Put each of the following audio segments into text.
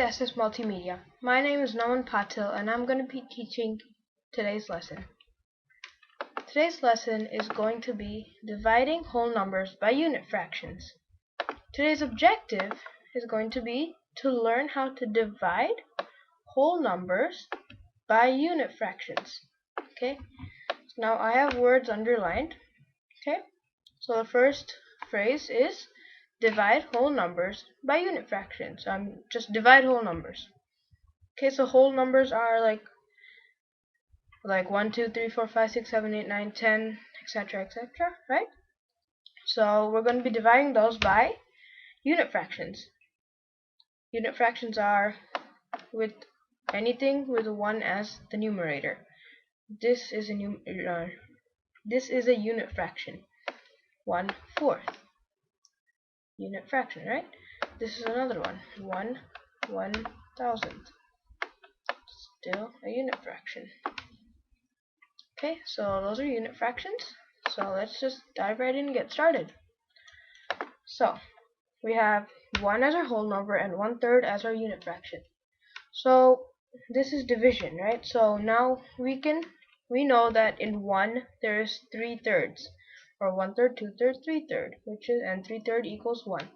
SS Multimedia. My name is Naman Patil and I'm going to be teaching today's lesson. Today's lesson is going to be dividing whole numbers by unit fractions. Today's objective is going to be to learn how to divide whole numbers by unit fractions. Okay, now I have words underlined. Okay, so the first phrase is divide whole numbers by unit fractions. Just divide whole numbers. Okay, so whole numbers are like 1, 2, 3, 4, 5, 6, 7, 8, 9, 10, etc., right? So we're going to be dividing those by unit fractions. Unit fractions are with anything with 1 as the numerator. This is a unit fraction. 1/4. Unit fraction, right? This is another one. 1/1000. Still a unit fraction. Okay, so those are unit fractions. So let's just dive right in and get started. So we have 1 as our whole number and 1/3 as our unit fraction. So this is division, right? So now we know that in 1 there is 3/3, or 1/3, 2/3, 3/3, and 3/3 equals 1.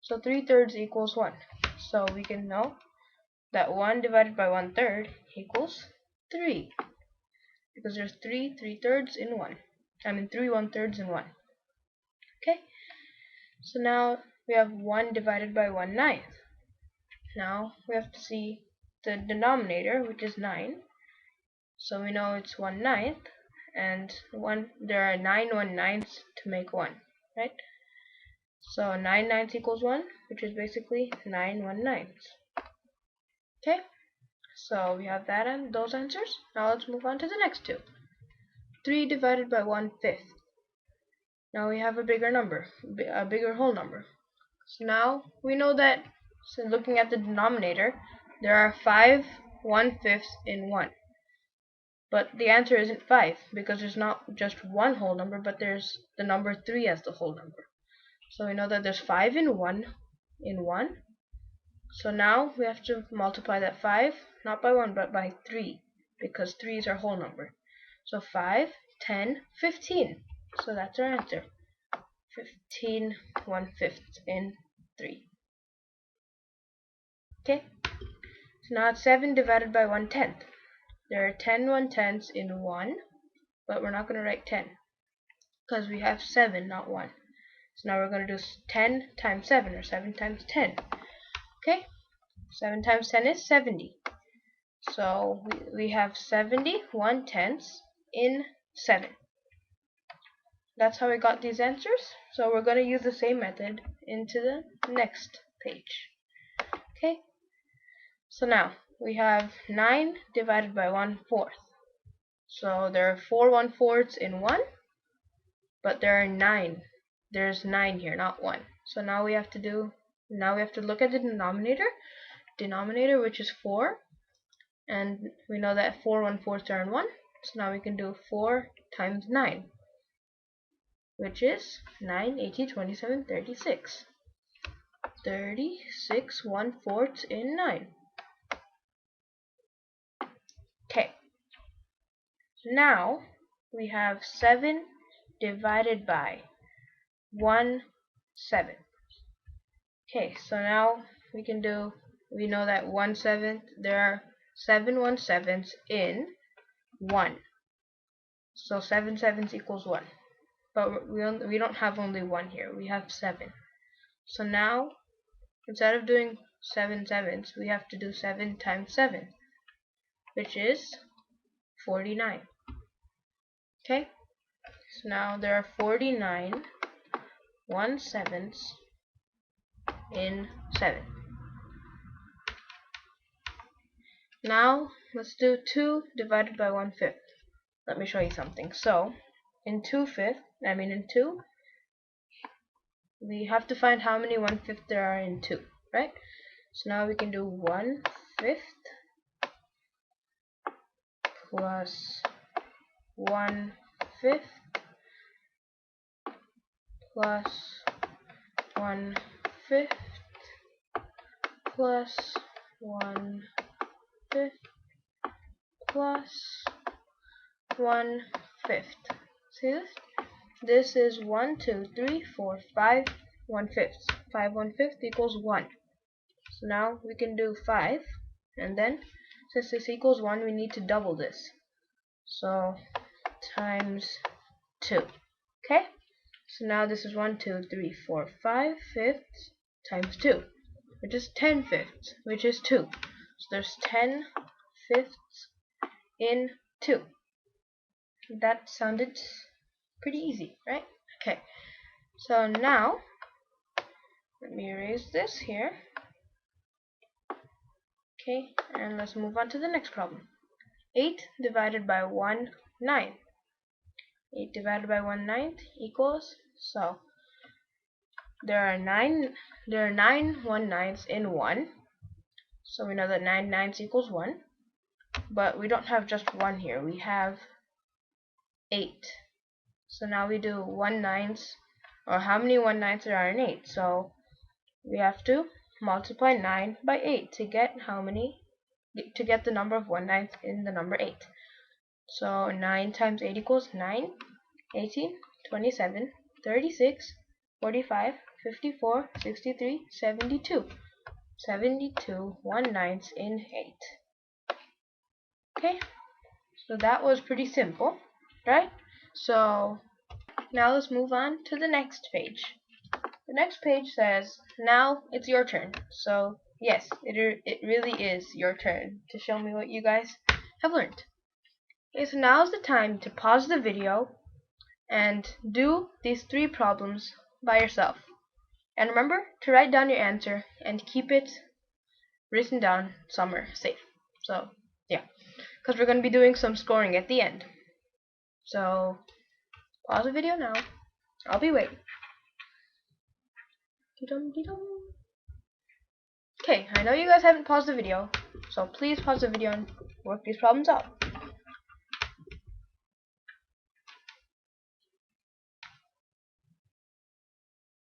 So 3/3 equals 1. So we can know that 1 divided by 1/3 equals 3. Because there's 3 3/3 in 1. 3 1/3 in 1. Okay? So now we have 1 divided by 1/9. Now we have to see the denominator, which is 9. So we know it's 1/9, and there are 9 1/9ths to make 1, right? So 9/9 equals 1, which is basically 9 1/9ths. Okay? So we have that and those answers. Now let's move on to the next two. 3 divided by 1/5. Now we have a bigger number, a bigger whole number. So now we know that, so looking at the denominator, there are 5 1/5ths in 1. But the answer isn't 5, because there's not just one whole number, but there's the number 3 as the whole number. So we know that there's 5 in 1. So now we have to multiply that 5, not by 1, but by 3, because 3 is our whole number. So 5, 10, 15. So that's our answer. 15 1/5 in 3. Okay? So now it's 7 divided by 1/10. There are 10 1/10ths in 1, but we're not going to write 10, because we have 7, not 1. So now we're going to do 10 times 7, or 7 times 10. Okay? 7 times 10 is 70. So we have 70 1/10ths in 7. That's how we got these answers. So we're going to use the same method into the next page. Okay? So now we have 9 divided by 1/4. So there are 4 1/4ths in 1, but there are 9. There's 9 here, not 1. So now we have to look at the denominator, which is 4, and we know that 4 1/4ths are in 1. So now we can do 4 times 9, which is 9, 18, 27, 36. 36 1/4ths in 9. Okay. Now we have 7 divided by 1/7. Okay, so now we know that 1/7, there are 7 1/7ths in 1. So 7 7ths equals 1. But we don't have only 1 here, we have 7. So now, instead of doing 7 7ths, we have to do 7 times 7, which is 49. Okay? So now there are 49 1/7ths in 7. Now let's do 2 divided by 1/5. Let me show you something. So in 2, we have to find how many 1/5 there are in 2, right? So now we can do 1/5 plus 1/5 plus 1/5 plus 1/5 plus 1/5. See this? This is 1, 2, 3, 4, 5 1/5. 5 1/5 equals 1. So now we can do 5, and then since this equals 1, we need to double this. So times 2. Okay? So now this is 1, 2, 3, 4, 5 fifths times 2, which is 10 fifths, which is 2. So there's 10 fifths in 2. That sounded pretty easy, right? Okay. So now, let me erase this here. Okay, and let's move on to the next problem. 8 divided by 1/9. 8 divided by 1/9 equals, so there are 9 1/9s in 1. So we know that 9 9s equals 1. But we don't have just 1 here. We have 8. So now we do 1/9s, or how many 1/9s there are in 8. So we have to multiply 9 by 8 to get the number of 1/9 in the number 8. So 9 times 8 equals 9, 18, 27, 36, 45, 54, 63, 72. 72 1/9s in 8. Okay, so that was pretty simple, right? So now let's move on to the next page. The next page says, now it's your turn. So yes, it really is your turn to show me what you guys have learned. Okay, so now is the time to pause the video and do these 3 problems by yourself. And remember to write down your answer and keep it written down somewhere safe. So yeah, because we're going to be doing some scoring at the end. So pause the video now. I'll be waiting. Okay, I know you guys haven't paused the video, so please pause the video and work these problems out.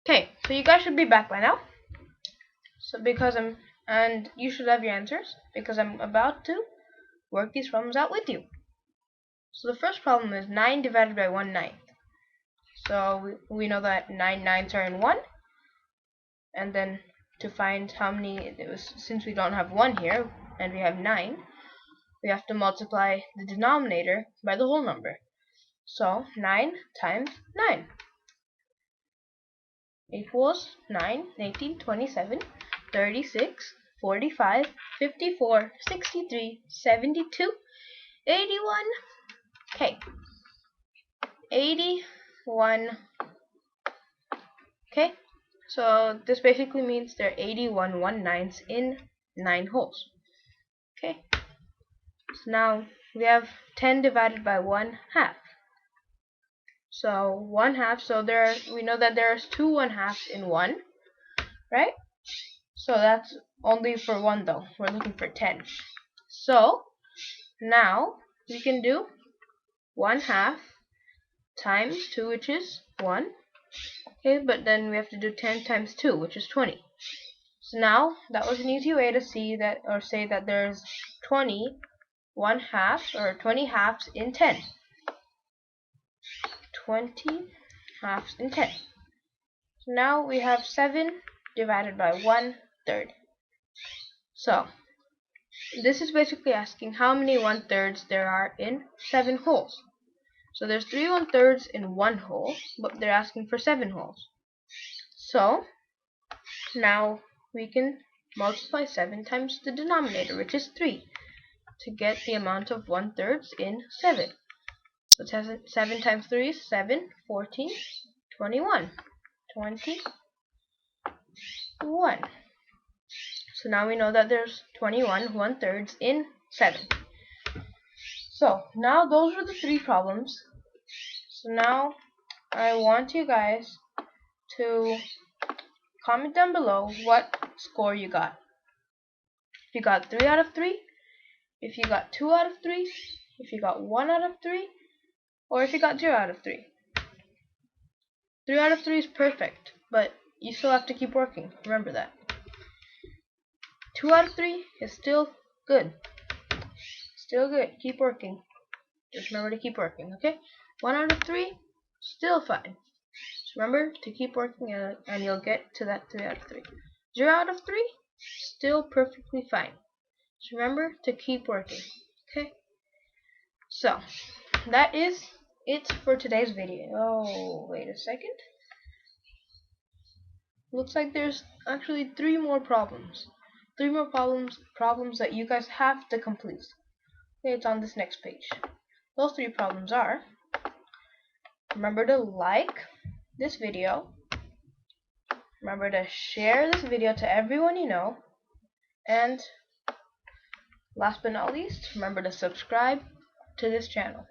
Okay, so you guys should be back by now. So and you should have your answers because I'm about to work these problems out with you. So the first problem is 9 divided by 1/9. So we know that 9 9s are in 1, and then to find how many it was, since we don't have 1 here and we have 9, we have to multiply the denominator by the whole number. So 9 times 9 equals 9, 18, 27, 36, 45, 54, 63, 72, 81. Okay, 81. Okay, so this basically means there are 81 1/9s in 9 holes. Okay, so now we have 10 divided by 1/2. So 1/2. So we know that there's 2 1/2s in 1, right? So that's only for 1 though. We're looking for 10. So now we can do 1/2 times 2, which is 1. Okay, but then we have to do 10 times 2, which is 20. So now that was an easy way to see that, or say that there's 20 1/2 or 20 halves in 10. 20 halves in 10. So now we have 7 divided by 1/3. So this is basically asking how many 1/3s there are in 7 holes. So there's 3 1/3s in 1 hole, but they're asking for 7 holes. So now we can multiply 7 times the denominator, which is 3, to get the amount of 1/3s in 7. So 7 times 3 is 7, 14, 21. 21. So now we know that there's 21 1/3s in 7. So now those are the 3 problems. So now I want you guys to comment down below what score you got. If you got 3 out of 3, if you got 2 out of 3, if you got 1 out of 3, or if you got 0 out of 3. 3 out of 3 is perfect, but you still have to keep working. Remember that. 2 out of 3 is still good. Still good. Keep working. Just remember to keep working, okay? 1 out of 3, still fine. Just remember to keep working and you'll get to that 3 out of 3. 0 out of 3, still perfectly fine. Just remember to keep working, okay? So, that is it for today's video. Oh, wait a second. Looks like there's actually 3 more problems. 3 more problems that you guys have to complete. Okay, it's on this next page. Those 3 problems are: remember to like this video, remember to share this video to everyone you know, and last but not least, remember to subscribe to this channel.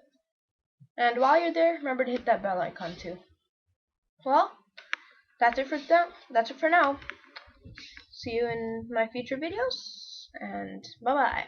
And while you're there, remember to hit that bell icon too. Well, that's it for now. See you in my future videos, and bye bye.